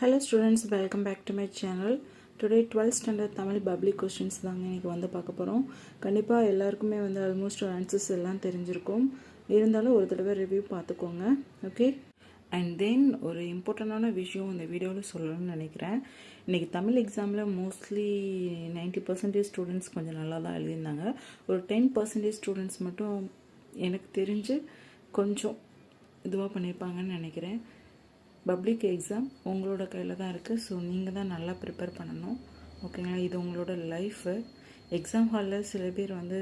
Hello students, welcome back to my channel. Today 12th standard Tamil public questions தாங்க இன்னைக்கு வந்து பார்க்க போறோம். கண்டிப்பா எல்லாருக்குமே வந்து ஆல்மோஸ்ட் ஆன்சர்ஸ் எல்லாம் தெரிஞ்சிருக்கும். இருந்தாலும் ஒரு தடவை ரிவ்யூ பார்த்துக்கோங்க. ஓகே? அண்ட் தென் ஒரு இம்பார்ட்டண்டான விஷயம் இந்த வீடியோவில் சொல்லணும்னு நினைக்கிறேன். இன்றைக்கி தமிழ் எக்ஸாமில் மோஸ்ட்லி 90% ஸ்டூடெண்ட்ஸ் கொஞ்சம் நல்லா தான் எழுதியிருந்தாங்க. ஒரு 10% ஸ்டூடெண்ட்ஸ் மட்டும் எனக்கு தெரிஞ்சு கொஞ்சம் இதுவாக பண்ணியிருப்பாங்கன்னு நினைக்கிறேன். பப்ளிக் எக்ஸாம் உங்களோட கையில் தான் இருக்குது. ஸோ நீங்கள் தான் நல்லா ப்ரிப்பேர் பண்ணணும். ஓகேங்களா? இது உங்களோட லைஃபு. எக்ஸாம் ஹாலில் சில பேர் வந்து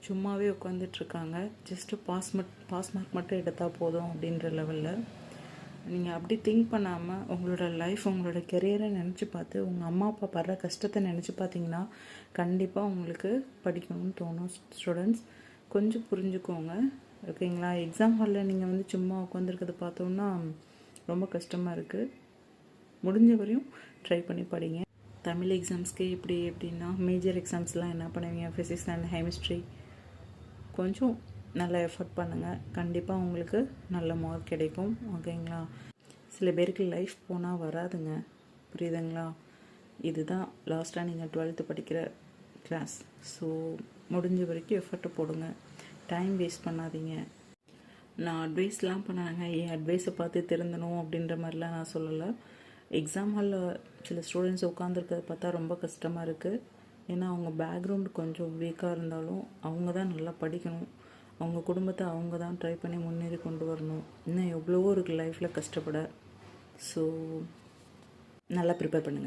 சும்மாவே உட்காந்துட்ருக்காங்க. ஜஸ்ட்டு பாஸ் மார்க் மட்டும் எடுத்தால் போதும் அப்படின்ற லெவலில். நீங்கள் அப்படி திங்க் பண்ணாமல் உங்களோட லைஃப், உங்களோட கெரியரை நினச்சி பார்த்து, உங்கள் அம்மா அப்பா படுற கஷ்டத்தை நினச்சி பார்த்தீங்கன்னா கண்டிப்பாக உங்களுக்கு படிக்கணும்னு தோணும். ஸ்டூடெண்ட்ஸ் கொஞ்சம் புரிஞ்சுக்கோங்க. ஓகேங்களா? எக்ஸாம் ஹாலில் நீங்கள் வந்து சும்மா உட்காந்துருக்கிறத பார்த்தோன்னா ரொம்ப கஷ்டமாக இருக்குது. முடிஞ்ச வரையும் ட்ரை பண்ணி படிங்க. தமிழ் எக்ஸாம்ஸ்க்கு எப்படின்னா மேஜர் எக்ஸாம்ஸ்லாம் என்ன பண்ணுவீங்க? ஃபிசிக்ஸ் அண்ட் கெமிஸ்ட்ரி கொஞ்சம் நல்ல எஃபர்ட் பண்ணுங்கள். கண்டிப்பாக உங்களுக்கு நல்ல மார்க் கிடைக்கும். ஓகேங்களா? சில பேருக்கு லைஃப் போனால் வராதுங்க. புரியுதுங்களா? இதுதான் லாஸ்ட்டாக நீங்கள் 12th படிக்கிற கிளாஸ். ஸோ முடிஞ்ச வரைக்கும் எஃபர்ட்டு போடுங்க. டைம் வேஸ்ட் பண்ணாதீங்க. நான் அட்வைஸ்லாம் பண்ணாங்க, என் அட்வைஸை பார்த்து திருந்தணும் அப்படின்ற மாதிரிலாம் நான் சொல்லலை. எக்ஸாம் ஹாலில் சில ஸ்டூடெண்ட்ஸ் உட்காந்துருக்கிறத பார்த்தா ரொம்ப கஷ்டமாக இருக்குது. ஏன்னா அவங்க பேக்ரவுண்ட் கொஞ்சம் வீக்காக இருந்தாலும் அவங்க தான் நல்லா படிக்கணும். அவங்க குடும்பத்தை அவங்க தான் ட்ரை பண்ணி முன்னேறி கொண்டு வரணும். இன்னும் எவ்வளவோ இருக்குது லைஃப்பில் கஷ்டப்பட. ஸோ நல்லா ப்ரிப்பேர் பண்ணுங்கள்.